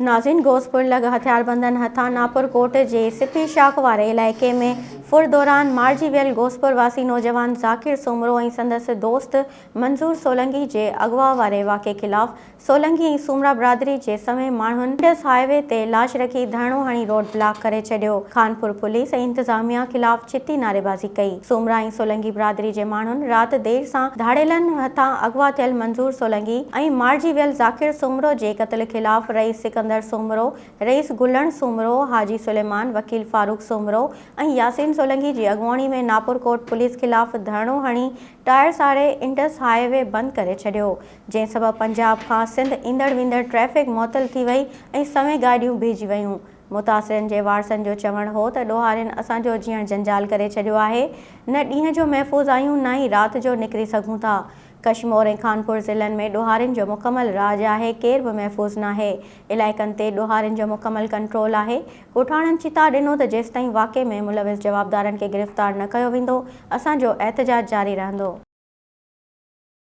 नाज़रीन, गोसपुर लॻ हथियारबंदनि हथां नापुर कोट जे सिपी शाख वारे इलाइक़े में फुर दौरान मारिजी वियल गोसपुर वासी नौजवान ज़ाकिर सूमरो ऐं संदसि दोस्त मंज़ूर सोलंकी जे अगवा वारे वाक़े ख़िलाफ़ सोलंकी ऐं सूमरा बिरादरी जे समें माण्हुनि इंडस हाईवे ते लाश रखी धरणो हणी रोड ब्लॉक करे छॾियो। खानपुर पुलिस ऐं इंतज़ामिया ख़िलाफ़ चिटी नारेबाज़ी कई। सूमरा ऐं सोलंकी बिरादरी जे माण्हुनि राति देर सां धाड़ेलनि हथां अगवा थियल मंज़ूर सोलंकी ऐं मारिजी वियल ज़ाकिर सूमरो जे क़त्ल ख़िलाफ़ रईस सिकंदर सूमरो, रईस गुलण सूमरो, हाजी सुलेमान, वकील फारूक सूमरो ऐं यासीन सोलंकी जी अॻुवाणी में नापुर कोट पुलिस ख़िलाफ़ धरणो हणी टायर साड़े इंडस हाईवे बंदि करे छॾियो, जंहिं सबबि पंजाब खां सिंध ईंदड़ वेंदड़ ट्रैफ़िक मुअतल थी वई ऐं समें गाॾियूं बीहजी वयूं। मुतासिरनि जे वारसनि जो चवणु हो त ॾोहारियुनि असांजो जीअण जंजाल करे छॾियो आहे। न ॾींहं जो महफ़ूज़ आहियूं, न ई राति जो निकिरी सघूं था। कशमोर ऐं खानपुर ज़िलनि में ॾोहारियुनि जो मुकमल राज आहे, केर बि महफ़ूज़ नाहे। इलाइक़नि ते ॾोहारियुनि जो मुकमल कंट्रोल आहे। ॻोठाणनि चिता ॾिनो त जेसिताईं वाक़े में मुलविस जवाबदारनि खे गिरफ़्तार न कयो वेंदो, असांजो एहतजाज जारी रहंदो।